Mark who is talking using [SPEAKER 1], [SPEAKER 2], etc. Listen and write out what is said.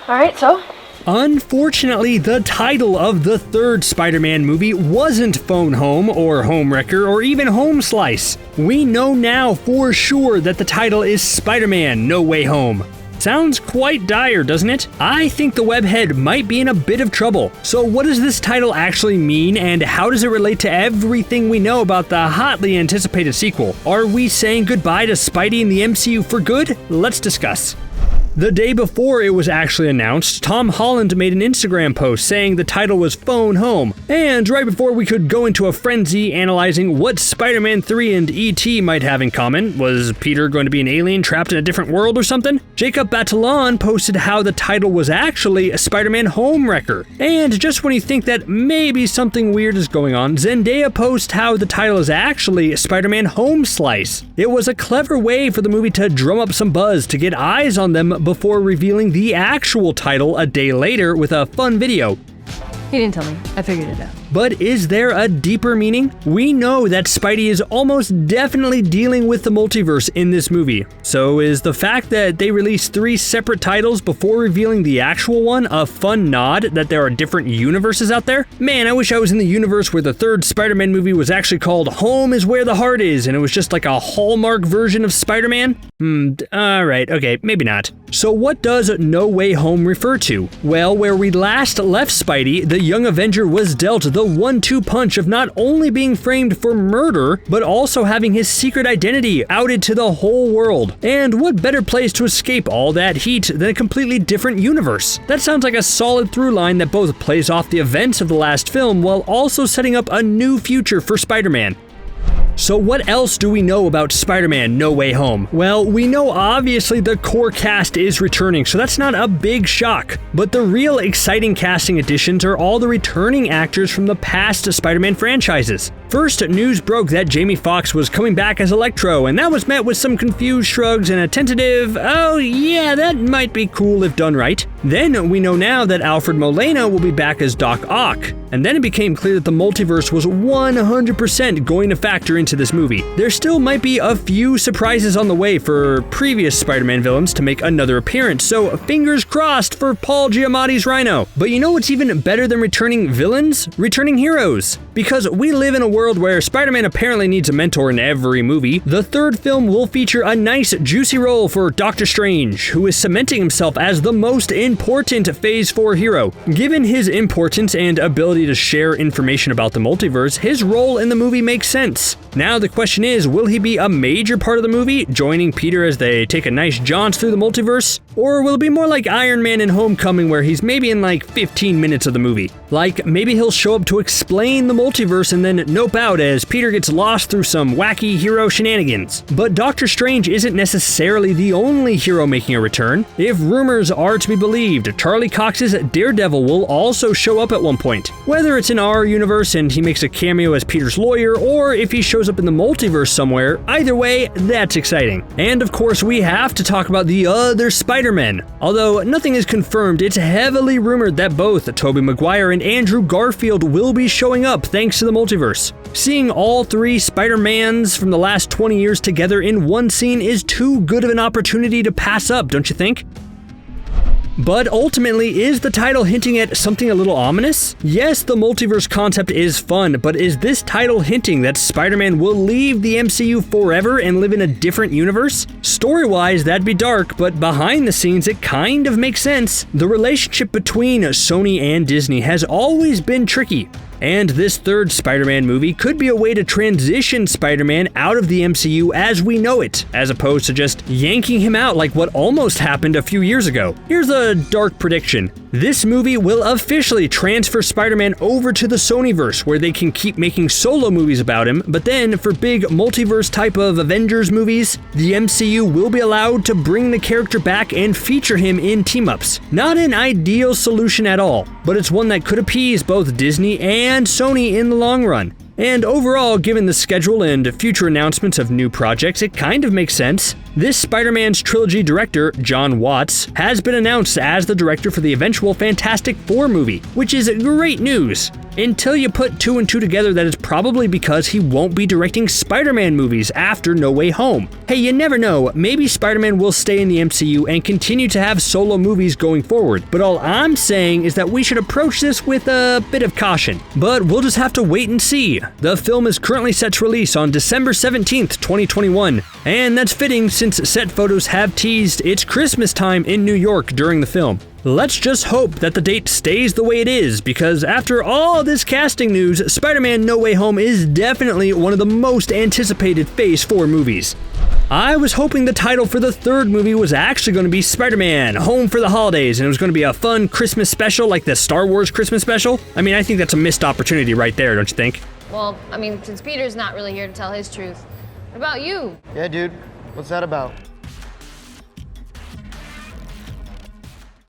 [SPEAKER 1] Alright, so?
[SPEAKER 2] Unfortunately, the title of the third Spider-Man movie wasn't Phone Home or Home Wrecker or even Home Slice. We know now for sure that the title is Spider-Man No Way Home. Sounds quite dire, doesn't it? I think the webhead might be in a bit of trouble. So what does this title actually mean, and how does it relate to everything we know about the hotly anticipated sequel? Are we saying goodbye to Spidey in the MCU for good? Let's discuss. The day before it was actually announced, Tom Holland made an Instagram post saying the title was Phone Home. And right before we could go into a frenzy analyzing what Spider-Man 3 and E.T. might have in common, was Peter going to be an alien trapped in a different world or something? Jacob Batalon posted how the title was actually Spider-Man Home Wrecker. And just when you think that maybe something weird is going on, Zendaya posts how the title is actually Spider-Man Home Slice. It was a clever way for the movie to drum up some buzz to get eyes on them before revealing the actual title a day later with a fun video.
[SPEAKER 1] He didn't tell me. I figured it out.
[SPEAKER 2] But is there a deeper meaning? We know that Spidey is almost definitely dealing with the multiverse in this movie. So is the fact that they released 3 separate titles before revealing the actual one a fun nod that there are different universes out there? Man, I wish I was in the universe where the third Spider-Man movie was actually called Home is Where the Heart Is, and it was just like a Hallmark version of Spider-Man? Alright, okay, maybe not. So what does No Way Home refer to? Well, where we last left Spidey, the young Avenger was dealt the 1-2 punch of not only being framed for murder, but also having his secret identity outed to the whole world. And what better place to escape all that heat than a completely different universe? That sounds like a solid through line that both plays off the events of the last film while also setting up a new future for Spider-Man. So what else do we know about Spider-Man No Way Home? Well, we know obviously the core cast is returning, so that's not a big shock. But the real exciting casting additions are all the returning actors from the past Spider-Man franchises. First, news broke that Jamie Foxx was coming back as Electro, and that was met with some confused shrugs and a tentative, oh yeah, that might be cool if done right. Then we know now that Alfred Molina will be back as Doc Ock, and then it became clear that the multiverse was 100% going to factor into this movie. There still might be a few surprises on the way for previous Spider-Man villains to make another appearance, so fingers crossed for Paul Giamatti's Rhino. But you know what's even better than returning villains? Returning heroes. Because we live in a world where Spider-Man apparently needs a mentor in every movie, the third film will feature a nice juicy role for Doctor Strange, who is cementing himself as the most important Phase 4 hero. Given his importance and ability to share information about the multiverse, his role in the movie makes sense. Now the question is, will he be a major part of the movie, joining Peter as they take a nice jaunt through the multiverse? Or will it be more like Iron Man in Homecoming, where he's maybe in like 15 minutes of the movie? Like, maybe he'll show up to explain the multiverse and then nope out as Peter gets lost through some wacky hero shenanigans. But Doctor Strange isn't necessarily the only hero making a return. If rumors are to be believed, Charlie Cox's Daredevil will also show up at one point. Whether it's in our universe and he makes a cameo as Peter's lawyer, or if he shows up in the multiverse somewhere, either way, that's exciting. And of course, we have to talk about the other Spider-Men. Although nothing is confirmed, it's heavily rumored that both Tobey Maguire and Andrew Garfield will be showing up thanks to the multiverse. Seeing all 3 Spider-Mans from the last 20 years together in one scene is too good of an opportunity to pass up, don't you think? But ultimately, is the title hinting at something a little ominous? Yes, the multiverse concept is fun, but is this title hinting that Spider-Man will leave the MCU forever and live in a different universe? Story-wise, that'd be dark, but behind the scenes, it kind of makes sense. The relationship between Sony and Disney has always been tricky. And this third Spider-Man movie could be a way to transition Spider-Man out of the MCU as we know it, as opposed to just yanking him out like what almost happened a few years ago. Here's a dark prediction. This movie will officially transfer Spider-Man over to the Sonyverse, where they can keep making solo movies about him, but then for big multiverse type of Avengers movies, the MCU will be allowed to bring the character back and feature him in team-ups. Not an ideal solution at all, but it's one that could appease both Disney and Sony in the long run. And overall, given the schedule and future announcements of new projects, it kind of makes sense. This Spider-Man's trilogy director, John Watts, has been announced as the director for the eventual Fantastic Four movie, which is great news. until you put 2 and 2 together that it's probably because he won't be directing Spider-Man movies after No Way Home. Hey, you never know, maybe Spider-Man will stay in the MCU and continue to have solo movies going forward, but all I'm saying is that we should approach this with a bit of caution. But we'll just have to wait and see. The film is currently set to release on December 17th, 2021, and that's fitting since set photos have teased it's Christmas time in New York during the film. Let's just hope that the date stays the way it is, because after all this casting news, Spider-Man No Way Home is definitely one of the most anticipated Phase 4 movies. I was hoping the title for the third movie was actually going to be Spider-Man Home for the Holidays, and it was going to be a fun Christmas special like the Star Wars Christmas special. I mean, I think that's a missed opportunity right there, don't you think?
[SPEAKER 3] Well, I mean, since Peter's not really here to tell his truth. What about you?
[SPEAKER 4] Yeah, dude. What's that about?